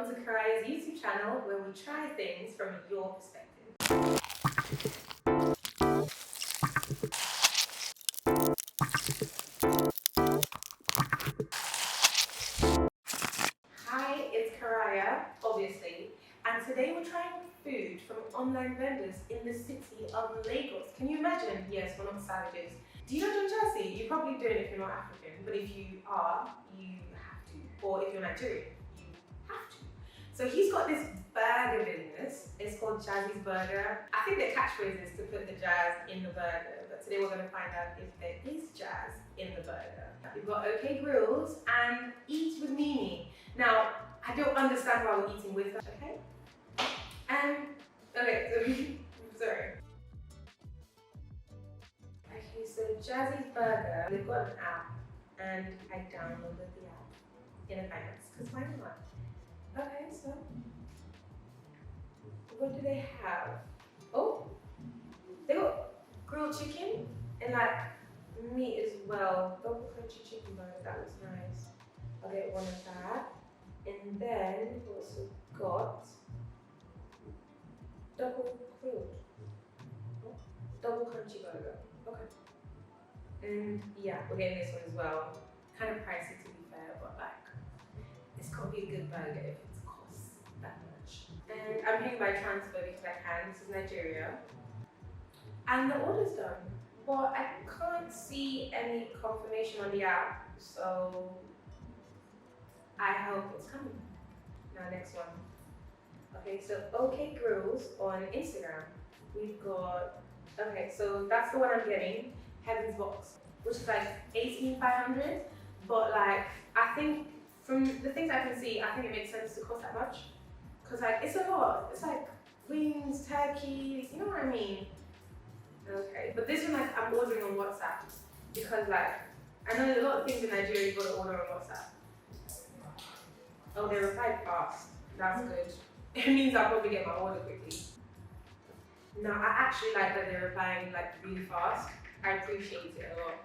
welcome to Karaya's YouTube channel where we try things from your perspective. Hi, it's Karaya, obviously, and today we're trying food from online vendors in the city of Lagos. Can you imagine? Yes, we're not savages. Do you know John Jazzy? You probably don't if you're not African, but if you are, you have to. Or if you're Nigerian, you have to. So he's got this burger business. It's called Jazzy's Burger. I think their catchphrase is to put the jazz in the burger, but today we're going to find out if there is jazz in the burger. We've got OK Grills and Eat with Mimi. Now, I don't understand why we're eating with her, okay? Okay, so, sorry. Okay, so Jazzy's Burger, they've got an app, and I downloaded the app in advance, because why not? Okay, so, what do they have? Oh, they got grilled chicken, and like, meat as well. Double crunchy chicken burger, that looks nice. I'll get one of that. And then, we also got double grilled. Double crunchy burger. Okay. And yeah, we're getting this one as well. Kind of pricey to be fair, but like, it's gotta be a good burger if it costs that much. And I'm paying by transfer because I can. This is Nigeria. And the order's done. But I can't see any confirmation on the app, so I hope it's coming. Now, next one. Okay, so OK Grills on Instagram. We've got, okay, so that's the one I'm getting, Heaven's Box, which is like 18,500. But like, I think from the things I can see, I think it makes sense to cost that much. Because like, it's a lot. It's like wings, turkeys, you know what I mean? Okay, but this one like I'm ordering on WhatsApp because like I know there's a lot of things in Nigeria you gotta order on WhatsApp. Oh, they replied fast. That's good. It means I'll probably get my order quickly. No, I actually like that they're replying like really fast. I appreciate it a lot.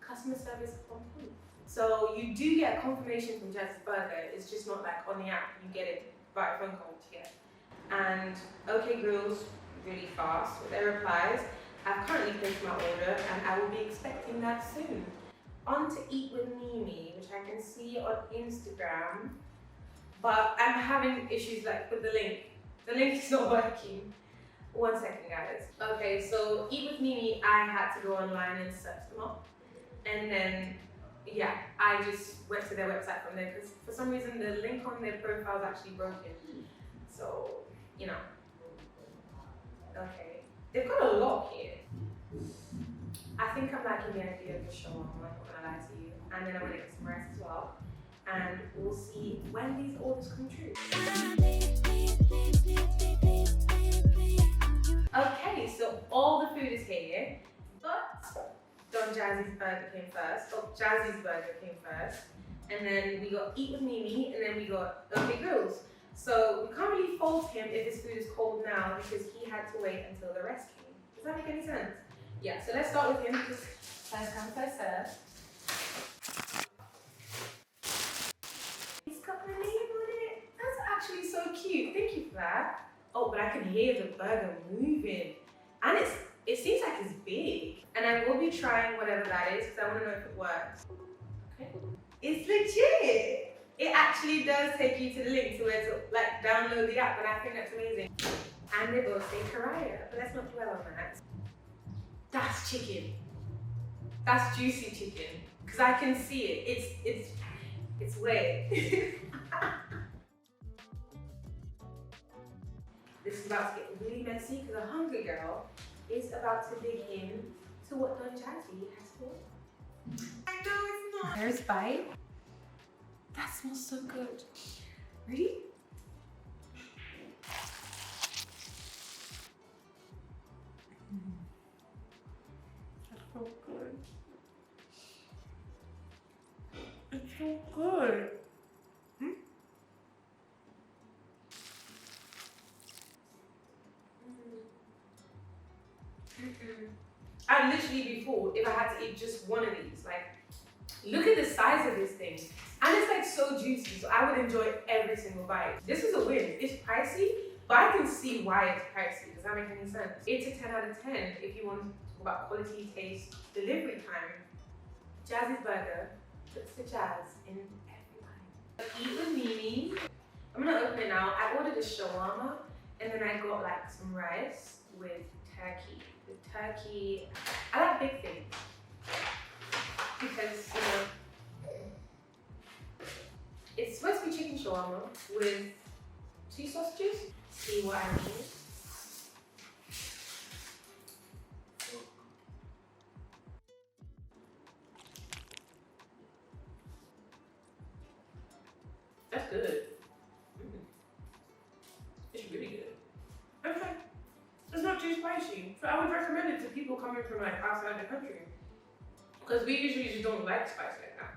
Customer service on point. So you do get confirmation from Jazzy's Burger. It's just not like on the app. You get it via phone call to get. And OK Grills really fast with their replies. I've currently placed my order and I will be expecting that soon. On to Eat with Mimi, which I can see on Instagram, but I'm having issues like with the link. The link is not working. 1 second, guys. Okay, so Eat with Mimi, I had to go online and search them up. And then, yeah, I just went to their website from there because for some reason the link on their profile is actually broken. So, you know, okay. They've got a lot here. I think I'm liking the idea of the show, I'm not gonna lie to you. And then I'm gonna get some rice as well. And we'll see when these orders come true. Okay, so all the food is here, but Don Jazzy's Burger came first. Oh, Jazzy's Burger came first. And then we got Eat with Mimi, and then we got OK Grills. So we can't really fault him if his food is cold now because he had to wait until the rest came. Does that make any sense? Yeah, so let's start with him because first come, first serve. He's got my name on it. That's actually so cute. Thank you for that. Oh, but I can hear the burger moving. And it seems like it's big. And I will be trying whatever that is because I want to know if it works. Okay. It's legit. It actually does take you to the link to where to like download the app, and I think that's amazing. And they both say Karaya, but let's not dwell on that. That's chicken. That's juicy chicken. Because I can see it. It's wet. This is about to get really messy because a hungry girl is about to dig in to what Don Jazzy has for. I know it's not. There's bite. That smells so good. Ready? That's so good. It's so good. I'd literally be full if I had to eat just one of these. Like, look at the size of this thing. And it's like so juicy, so I would enjoy every single bite. This is a win. It's pricey, but I can see why it's pricey. Does that make any sense? It's a 10 out of 10 if you want to talk about quality, taste, delivery time. Jazzy's Burger puts the jazz in every bite. Eat with Mimi. I'm gonna open it now. I ordered a shawarma, and then I got like some rice with turkey. The turkey, I like big things because it's supposed to be chicken shawarma with 2 sausages. See what I mean? That's good. It's really good. Okay. It's not too spicy. So I would recommend it to people coming from like outside the country. Because we usually just don't like spice like that.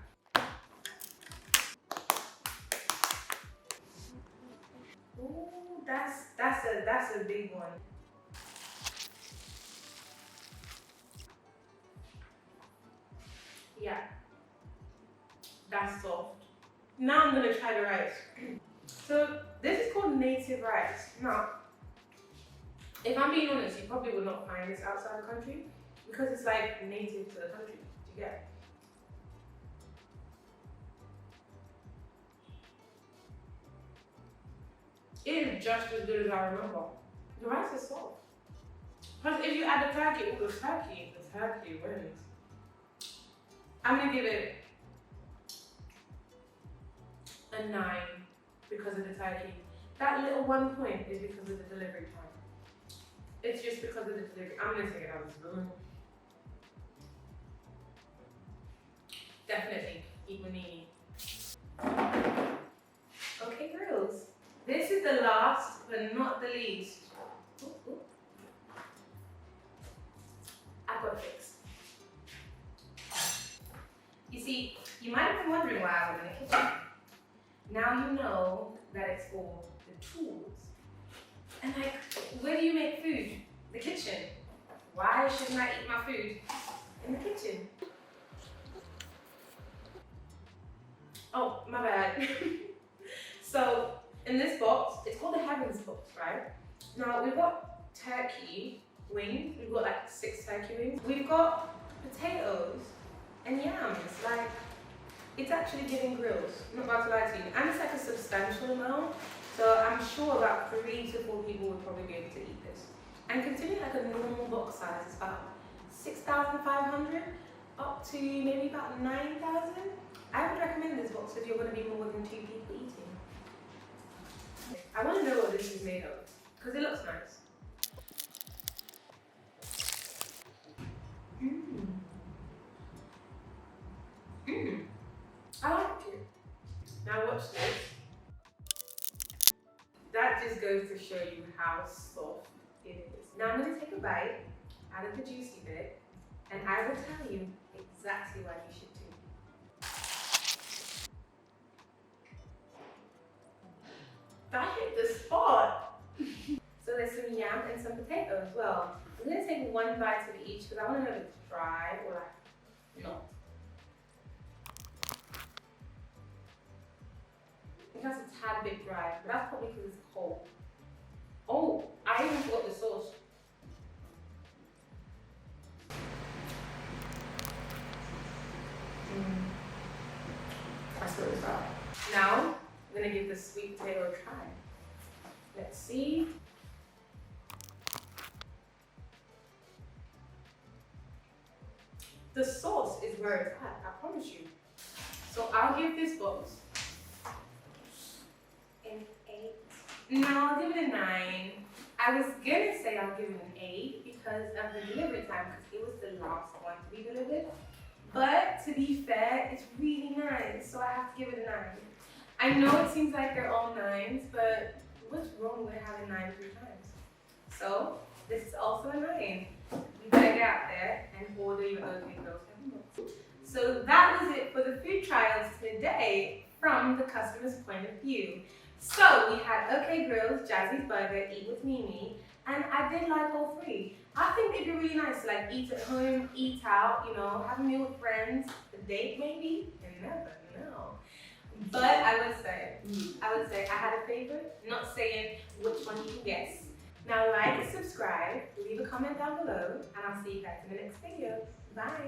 Ooh, that's a big one. Yeah. That's soft. Now I'm gonna try the rice. So this is called native rice. Now, if I'm being honest, you probably would not find this outside the country because it's like native to the country. Do you get? It is just as good as I remember. The rice is soft. Plus, if you add the turkey, the turkey wins. I'm gonna give it a 9 because of the turkey. That little 1 point is because of the delivery time. It's just because of the delivery. I'm gonna take it out of the room. Definitely eat with me. Okay, girls. This is the last but not the least. Ooh. I've got fixed. You see, you might have been wondering why I was in the kitchen. Now you know that it's for the tools. And like, where do you make food? The kitchen. Why shouldn't I eat my food in the kitchen? Oh, my bad. So, in this box, it's called the Heavens box, right? Now, we've got turkey wings. We've got like 6 turkey wings. We've got potatoes and yams. Like, it's actually giving grills. I'm not about to lie to you. And it's like a substantial amount. So I'm sure about 3 to 4 people would probably be able to eat this. And considering like a normal box size is about 6,500 up to maybe about 9,000. I would recommend this box if you're going to be more than 2 people eating. I want to know what this is made of because it looks nice. I like it. Now watch this. That just goes to show you how soft it is. Now I'm going to take a bite out of the juicy bit and I will tell you exactly what you should do. That hit the spot. So there's some yam and some potato as well. I'm going to take 1 bite of each because I want to know if it's dry or like not. That's a tad bit dry, but that's probably because it's cold. Oh, I even forgot the sauce. That's what it's about. Now, I'm gonna give the sweet potato a try. Let's see. The sauce is where it's at, I promise you. So I'll give this box an 8. No, I'll give it a 9. I was gonna say I'll give it an 8 because of the delivery time, because it was the last one to be delivered. But to be fair, it's really nice, so I have to give it a 9. I know it seems like they're all 9s, but what's wrong with having 9 3 times? So this is also a 9. You better get out there and order your own Girls. So that was it for the food trials today from the customer's point of view. So we had OK Grills, Jazzy's Burger, Eat with Mimi, and I did like all 3. I think it'd be really nice to like eat at home, eat out, you know, have a meal with friends, a date maybe, you never know. But I would say I had a favorite. Not saying which one you can guess. Now like and subscribe, leave a comment down below, and I'll see you guys in the next video. Bye.